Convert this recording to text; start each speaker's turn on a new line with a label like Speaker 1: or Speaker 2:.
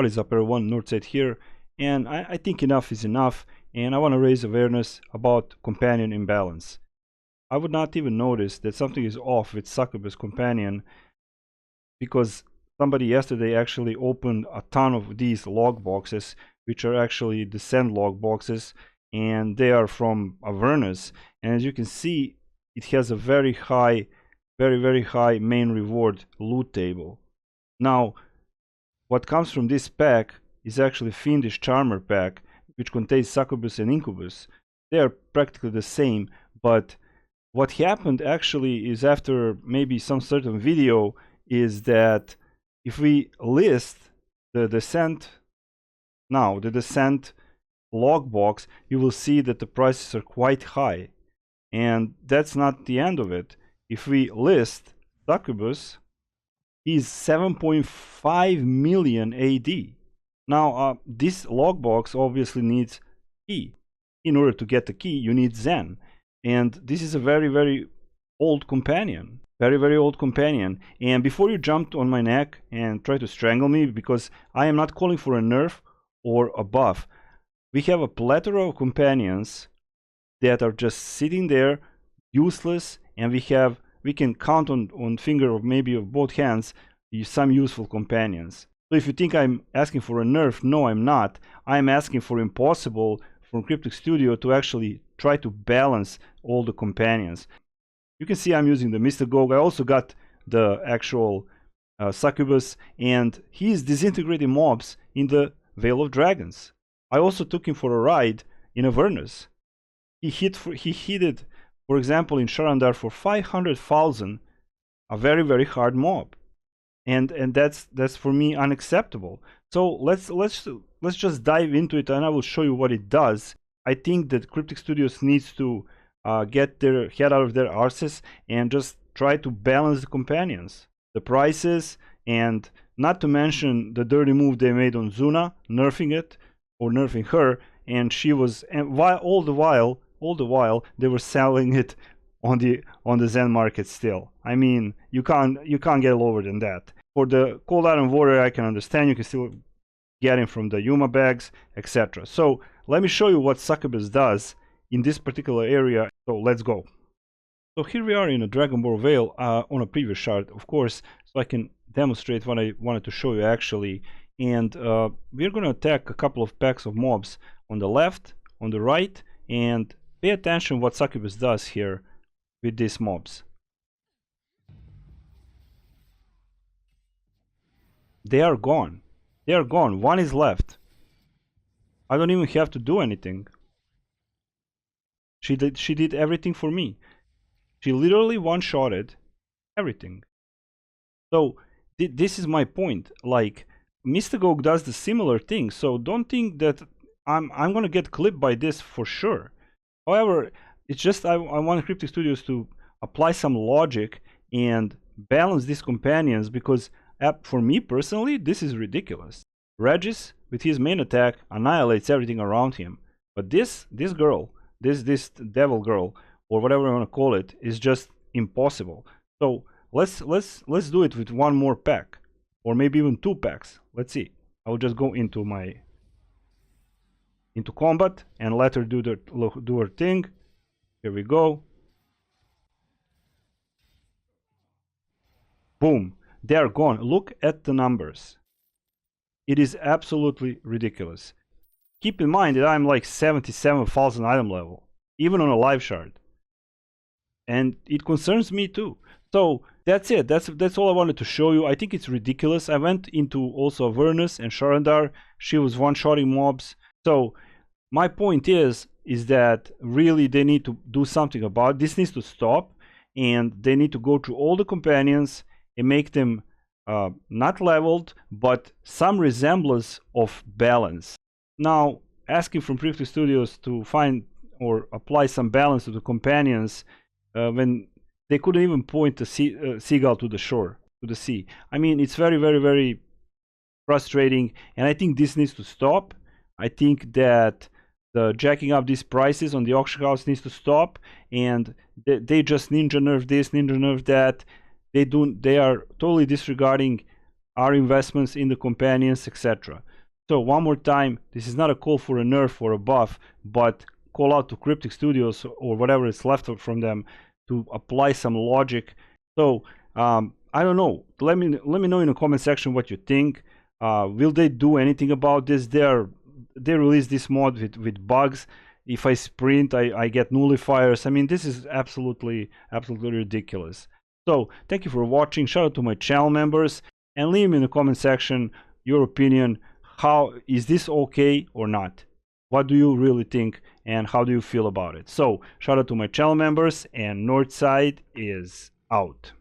Speaker 1: what is up everyone, Northside here, and I think enough is enough, and I want to raise awareness about companion imbalance. I would not even notice that something is off with Succubus companion because somebody yesterday actually opened a ton of these log boxes, which are actually the send log boxes, and they are from Avernus, and as you can see it has a very high, very high main reward loot table. Now what comes from this pack is actually Fiendish Charmer pack, which contains Succubus and Incubus. They are practically the same, but what happened actually is, after maybe some certain video, is that if we list the descent now, the descent log box, you will see that the prices are quite high, and that's not the end of it. If we list Succubus, he's 7.5 million AD. Now this logbox obviously needs key. In order to get the key you need Zen, and this is a very old companion, very old companion. And before you jump on my neck and try to strangle me, because I am not calling for a nerf or a buff, we have a plethora of companions that are just sitting there useless, and we can count on finger of maybe of both hands some useful companions. So if you think I'm asking for a nerf, no, I'm not. I'm asking for impossible from Cryptic Studio to actually try to balance all the companions. You can see I'm using the Mystagogue. I also got the actual Succubus, and he's disintegrating mobs in the Veil of Dragons. I also took him for a ride in Avernus. He hit it, for example, in Sharandar for 500,000, a very hard mob, and that's for me unacceptable. So let's just dive into it, and I will show you what it does. I think that Cryptic Studios needs to get their head out of their arses and just try to balance the companions, the prices, and not to mention the dirty move they made on Zuna, nerfing it or nerfing her, and she was, and all the while they were selling it on the Zen market still. I mean, you can't get lower than that. For the Cold Iron Warrior, I can understand, you can still get him from the Yuma bags, etc. So let me show you what Succubus does in this particular area. So let's go. So here we are in a Dragonborn Vale on a previous shard, of course, so I can demonstrate what I wanted to show you actually. And we're going to attack a couple of packs of mobs on the left, on the right, and pay attention what Succubus does here with these mobs. They are gone. They are gone. One is left. I don't even have to do anything. She did everything for me. She literally one-shotted everything. So this is my point. Like, Mystagogue does the similar thing, so don't think that I'm gonna get clipped by this for sure. However, it's just I want Cryptic Studios to apply some logic and balance these companions, because for me personally this is ridiculous. Regis with his main attack annihilates everything around him, but this girl, this devil girl, or whatever I want to call it, is just impossible. So let's do it with one more pack, or maybe even two packs. Let's see. I will just go into combat and let her do her thing. Here we go. Boom. They are gone. Look at the numbers. It is absolutely ridiculous. Keep in mind that I'm like 77,000 item level, even on a live shard, and it concerns me too. So that's it. That's all I wanted to show you. I think it's ridiculous. I went into also Avernus and Sharandar. She was one-shotting mobs. So my point is that really they need to do something about it. This needs to stop, and they need to go through all the companions and make them not leveled, but some resemblance of balance. Now, asking from Cryptic Studios to find or apply some balance to the companions when they couldn't even point a seagull to the shore, to the sea. I mean, it's very frustrating, and I think this needs to stop. I think that the jacking up these prices on the auction house needs to stop, and they just ninja nerf this, ninja nerf that. They are totally disregarding our investments in the companions, etc. So one more time, this is not a call for a nerf or a buff, but call out to Cryptic Studios or whatever is left from them to apply some logic. So I don't know. Let me know in the comment section what you think. Will they do anything about this? They released this mod with bugs. If I sprint, I get nullifiers. I mean, this is absolutely ridiculous. So thank you for watching. Shout out to my channel members and leave me in the comment section your opinion. How is this okay or not? What do you really think and how do you feel about it? So shout out to my channel members, and Northside is out.